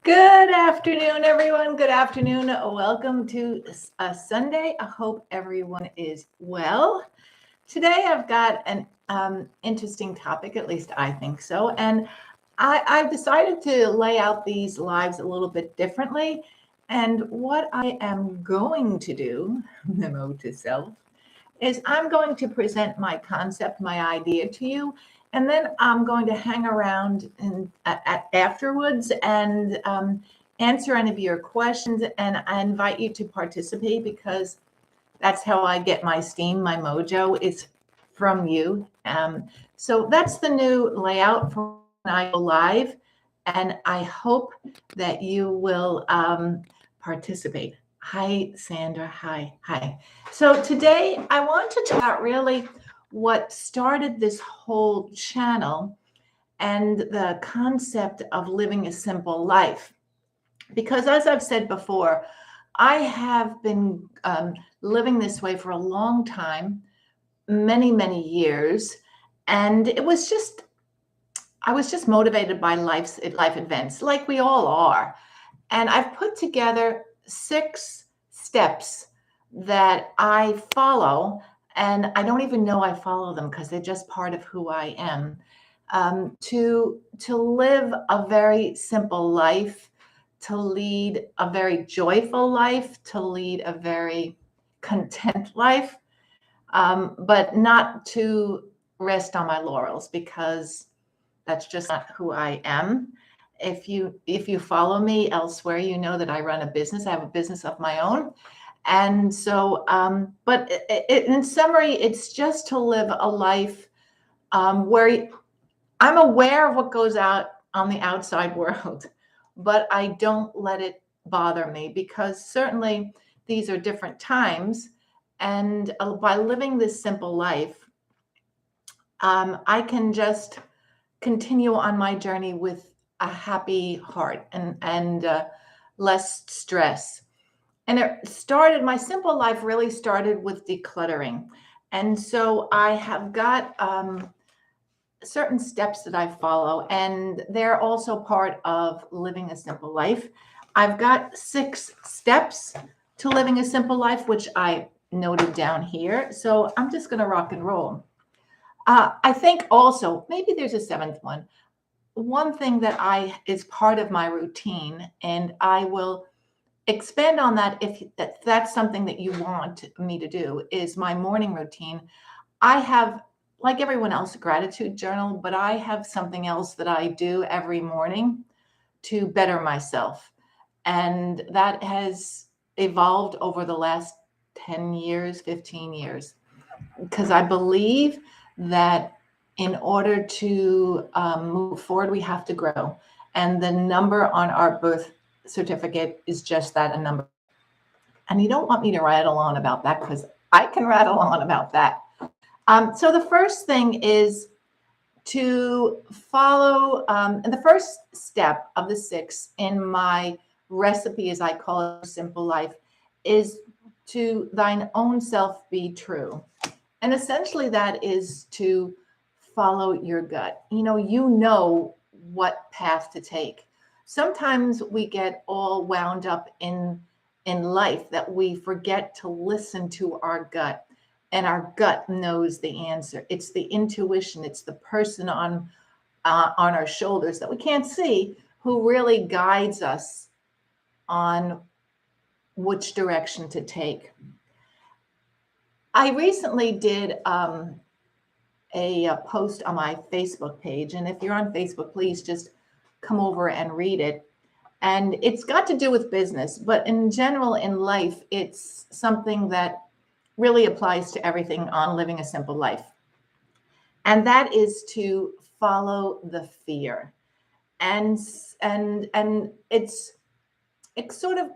Good afternoon, everyone. Good afternoon. Welcome to a Sunday. I hope everyone is well. Today, I've got an interesting topic, at least I think so. And I've decided to lay out these lives a little bit differently. And what I am going to do, memo to self, is I'm going to present my concept, my idea to you, and then I'm going to hang around afterwards and answer any of your questions. And I invite you to participate because that's how I get my steam, my mojo is from you. So that's the new layout for when I go live, and I hope that you will participate. Hi, Sandra. Hi. So today I want to talk about really what started this whole channel and the concept of living a simple life. Because as I've said before, I have been living this way for a long time, many years, and I was just motivated by life events, like we all are. And I've put together 6 steps that I follow, and I don't even know I follow them because they're just part of who I am. To live a very simple life, to lead a very joyful life, to lead a very content life, but not to rest on my laurels because that's just not who I am. If you follow me elsewhere, you know that I run a business. I have a business of my own, and so. But in summary, it's just to live a life where I'm aware of what goes out on the outside world, but I don't let it bother me because certainly these are different times, and by living this simple life, I can just continue on my journey with a happy heart and less stress. And my simple life really started with decluttering. And so I have got certain steps that I follow, and they're also part of living a simple life. I've got 6 steps to living a simple life, which I noted down here. So I'm just going to rock and roll. I think also maybe there's a 7th one. One thing that is part of my routine, and I will expand on that if that's something that you want me to do, is my morning routine. I have, like everyone else, a gratitude journal, but I have something else that I do every morning to better myself. And that has evolved over the last 10 years, 15 years, because I believe that in order to move forward, we have to grow. And the number on our birth certificate is just that, a number. And you don't want me to rattle on about that because I can rattle on about that. So the first thing is to follow, the first step of the 6 in my recipe, as I call it, simple life, is to thine own self be true. And essentially that is to follow your gut. You know what path to take. Sometimes we get all wound up in life that we forget to listen to our gut, and our gut knows the answer. It's the intuition. It's the person on our shoulders that we can't see who really guides us on which direction to take. I recently did a post on my Facebook page, and if you're on Facebook, please just come over and read it. And it's got to do with business, but in general in life, it's something that really applies to everything on living a simple life. And that is to follow the fear. And it sort of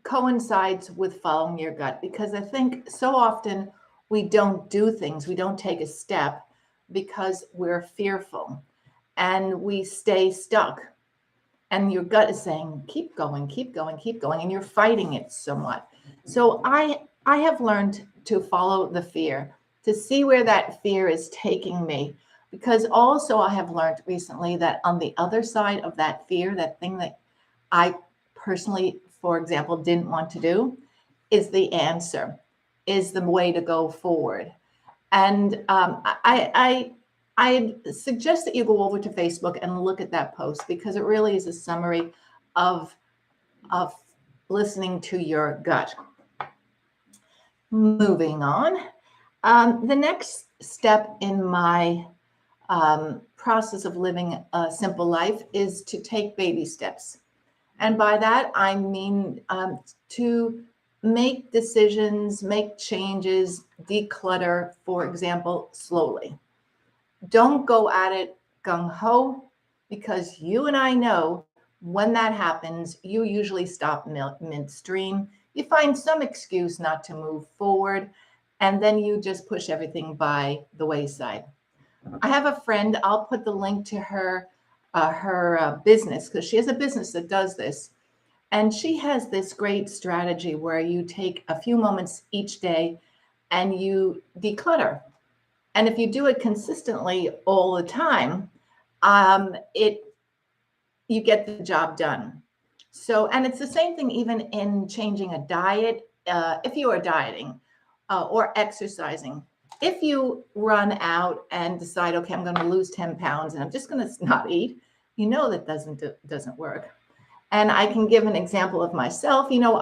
coincides with following your gut, because I think so often we don't do things, we don't take a step because we're fearful and we stay stuck. And your gut is saying, keep going, and you're fighting it somewhat. So I have learned to follow the fear, to see where that fear is taking me. Because also I have learned recently that on the other side of that fear, that thing that I personally, for example, didn't want to do is the answer, is the way to go forward. And I suggest that you go over to Facebook and look at that post, because it really is a summary of listening to your gut. Moving on. The next step in my process of living a simple life is to take baby steps. And by that, I mean to make decisions, make changes, declutter, for example, slowly. Don't go at it gung-ho, because you and I know when that happens, you usually stop midstream. You find some excuse not to move forward, and then you just push everything by the wayside. I have a friend, I'll put the link to her business, because she has a business that does this. And she has this great strategy where you take a few moments each day and you declutter. And if you do it consistently all the time, you get the job done. So, and it's the same thing even in changing a diet. If you are dieting or exercising, if you run out and decide, okay, I'm going to lose 10 pounds and I'm just going to not eat, you know that doesn't work. And I can give an example of myself. You know,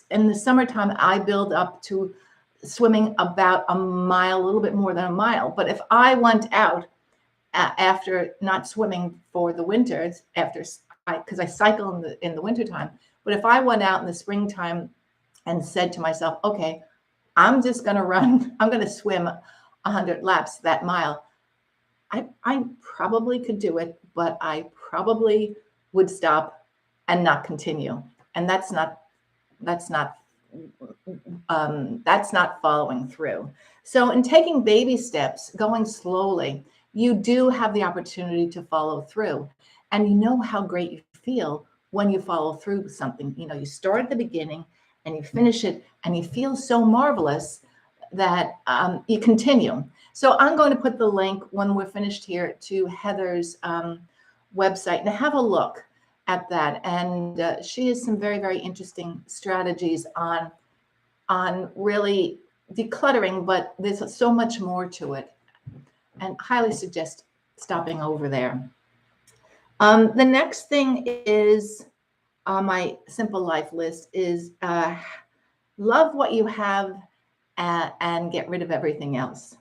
in the summertime, I build up to swimming about a mile, a little bit more than a mile. But if I went out after not swimming for the winters, because I cycle in the wintertime, but if I went out in the springtime and said to myself, okay, I'm just going to run, I'm going to swim 100 laps that mile, I probably could do it, but I probably would stop and not continue. And that's not following through. So in taking baby steps, going slowly, you do have the opportunity to follow through. And you know how great you feel when you follow through with something. You know, you start at the beginning and you finish it and you feel so marvelous that you continue. So I'm going to put the link when we're finished here to Heather's website, and have a look at that. And she has some very, very interesting strategies on really decluttering, but there's so much more to it, and highly suggest stopping over there. The next thing is on my simple life list is love what you have and get rid of everything else.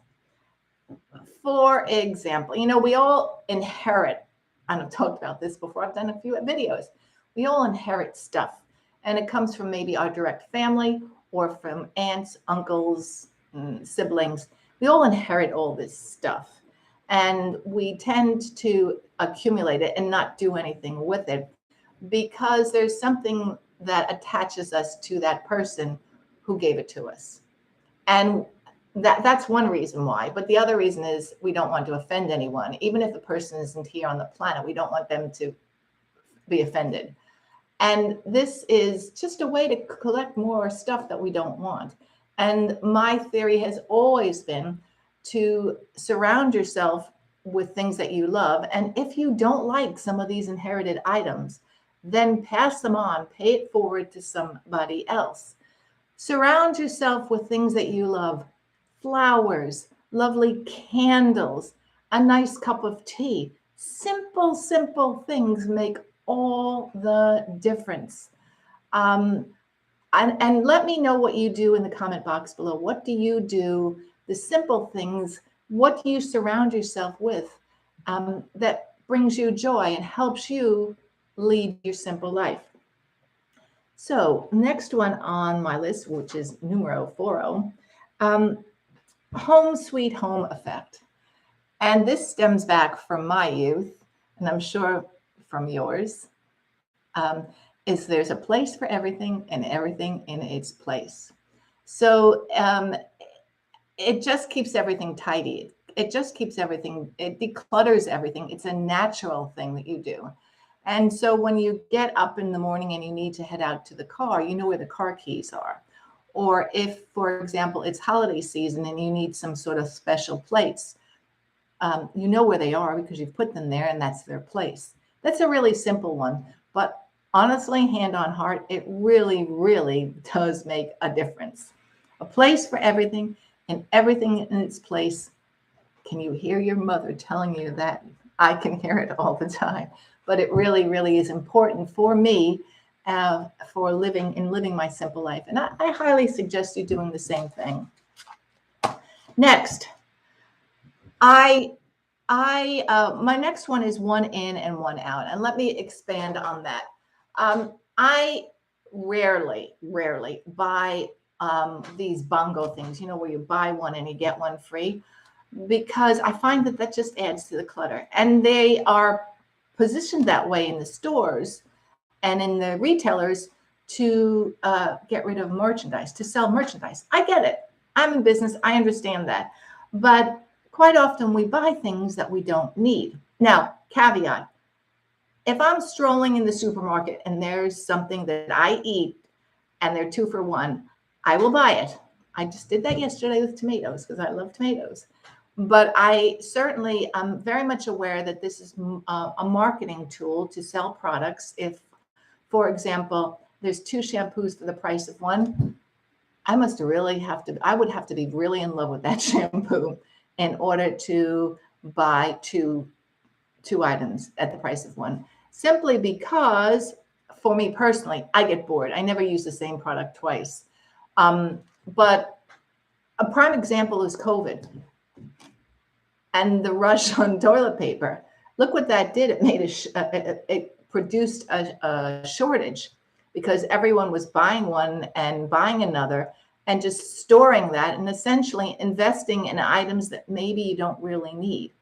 For example, you know, we all inherit, and I've talked about this before, I've done a few videos. We all inherit stuff, and it comes from maybe our direct family or from aunts, uncles, siblings. We all inherit all this stuff, and we tend to accumulate it and not do anything with it because there's something that attaches us to that person who gave it to us. And that's one reason why. But the other reason is we don't want to offend anyone. Even if the person isn't here on the planet, we don't want them to be offended. And this is just a way to collect more stuff that we don't want. And my theory has always been to surround yourself with things that you love. And if you don't like some of these inherited items, then pass them on, pay it forward to somebody else. Surround yourself with things that you love. Flowers, lovely candles, a nice cup of tea. Simple, simple things make all the difference. And let me know what you do in the comment box below. What do you do? The simple things. What do you surround yourself with that brings you joy and helps you lead your simple life? So next one on my list, which is numero 40, home sweet home effect. And this stems back from my youth, and I'm sure from yours, is there's a place for everything and everything in its place. So it just keeps everything tidy. It just keeps everything, it declutters everything. It's a natural thing that you do. And so when you get up in the morning and you need to head out to the car, you know where the car keys are. Or if, for example, it's holiday season and you need some sort of special plates, you know where they are because you've put them there and that's their place. That's a really simple one, but Honestly, hand on heart, it really, really does make a difference. A place for everything and everything in its place. Can you hear your mother telling you that? I can hear it all the time, but it really, really is important for me for living my simple life. And I highly suggest you doing the same thing. Next, my next one is one in and one out, and let me expand on that. I rarely buy these bongo things, where you buy one and you get one free, because I find that just adds to the clutter. And they are positioned that way in the stores and in the retailers to get rid of merchandise, to sell merchandise. I get it. I'm in business. I understand that. But quite often we buy things that we don't need. Now, caveat, if I'm strolling in the supermarket and there's something that I eat and they're 2 for 1, I will buy it. I just did that yesterday with tomatoes because I love tomatoes. But I certainly am very much aware that this is a marketing tool to sell products. If, for example, there's 2 shampoos for the price of 1, I would have to be really in love with that shampoo in order to buy two items at the price of 1. Simply because, for me personally, I get bored. I never use the same product twice. But a prime example is COVID and the rush on toilet paper. Look what that did. It made it produced a shortage because everyone was buying one and buying another and just storing that and essentially investing in items that maybe you don't really need,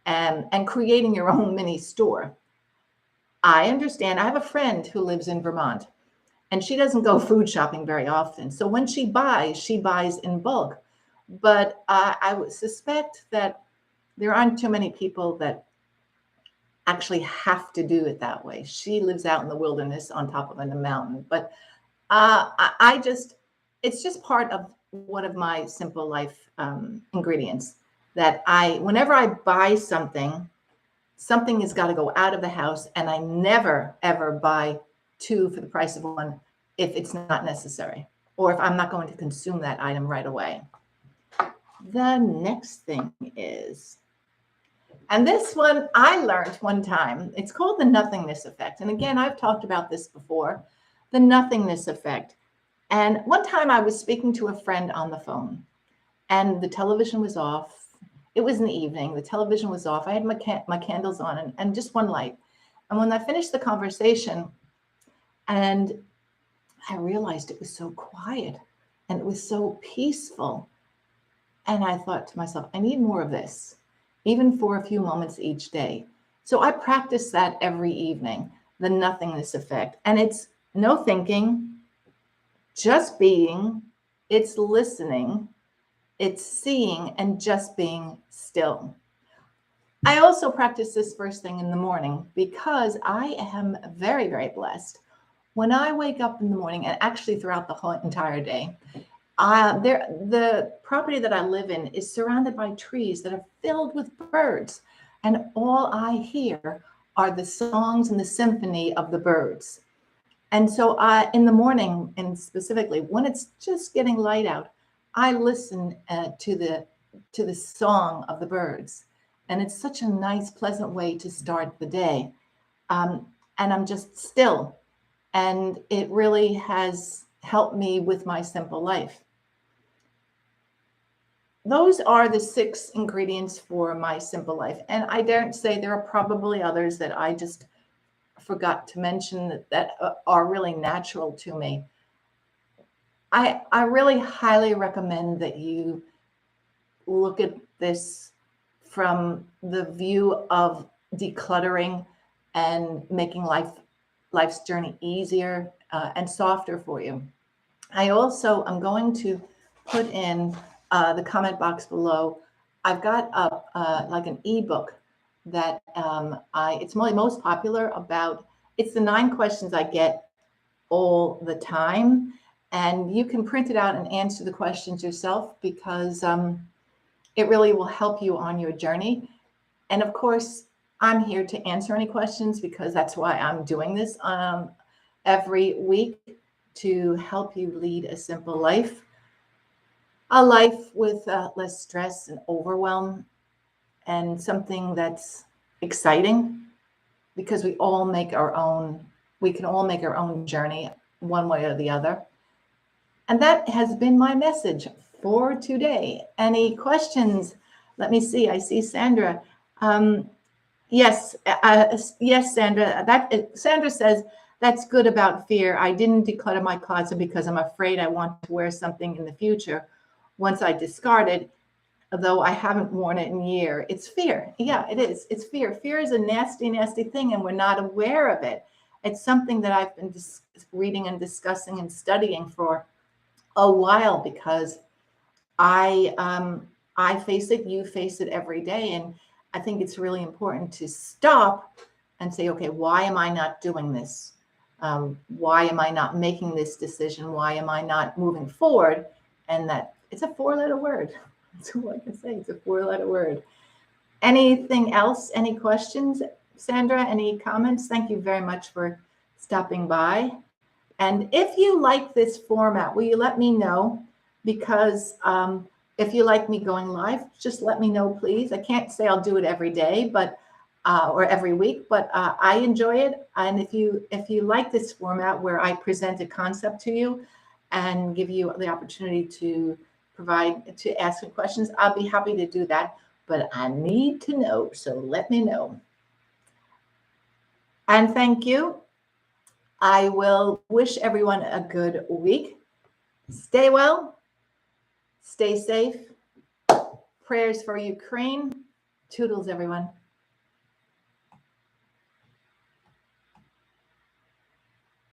and creating your own mini store. I understand. I have a friend who lives in Vermont, and she doesn't go food shopping very often. So when she buys in bulk. But I would suspect that there aren't too many people that actually have to do it that way. She lives out in the wilderness on top of a mountain. But it's just part of one of my simple life ingredients that whenever I buy something has got to go out of the house, and I never, ever buy 2 for the price of 1 if it's not necessary or if I'm not going to consume that item right away. The next thing is, and this one I learned one time, it's called the nothingness effect. And again, I've talked about this before, the nothingness effect. And one time I was speaking to a friend on the phone and the television was off. It was in the evening. The television was off. I had my candles on and just one light. And when I finished the conversation, and I realized it was so quiet and it was so peaceful. And I thought to myself, I need more of this, even for a few moments each day. So I practice that every evening, the nothingness effect. And it's no thinking, just being, it's listening, it's seeing, and just being still. I also practice this first thing in the morning because I am very, very blessed. When I wake up in the morning, and actually throughout the whole entire day, the property that I live in is surrounded by trees that are filled with birds. And all I hear are the songs and the symphony of the birds. And so in the morning, and specifically when it's just getting light out, I listen to the song of the birds. And it's such a nice, pleasant way to start the day. And I'm just still. And it really has helped me with my simple life. Those are the 6 ingredients for my simple life. And I daren't say there are probably others that I just forgot to mention that are really natural to me. I really highly recommend that you look at this from the view of decluttering and making life's journey easier and softer for you. I also am going to put in the comment box below. I've got up like an ebook that it's most popular about. It's the 9 questions I get all the time, and you can print it out and answer the questions yourself because it really will help you on your journey. And of course, I'm here to answer any questions because that's why I'm doing this. every week to help you lead a simple life, a life with less stress and overwhelm, and something that's exciting, because we can all make our own journey one way or the other. And that has been my message for today. Any questions? Let me see. I see Sandra. Yes, Sandra. Sandra says, that's good about fear. I didn't declutter my closet because I'm afraid I want to wear something in the future once I discard it, though I haven't worn it in a year. It's fear. Yeah, it is. It's fear. Fear is a nasty, nasty thing, and we're not aware of it. It's something that I've been reading and discussing and studying for a while, because I face it, you face it every day. And I think it's really important to stop and say, okay, why am I not doing this? Why am I not making this decision? Why am I not moving forward? And that it's a 4-letter word. That's all I can say. It's a 4-letter word. Anything else? Any questions? Sandra, any comments? Thank you very much for stopping by. And if you like this format, will you let me know? Because if you like me going live, just let me know, please. I can't say I'll do it every day, but or every week, but I enjoy it. And if you like this format where I present a concept to you and give you the opportunity to ask some questions, I'll be happy to do that. But I need to know, so let me know. And thank you. I will wish everyone a good week. Stay well, stay safe. Prayers for Ukraine. Toodles, everyone.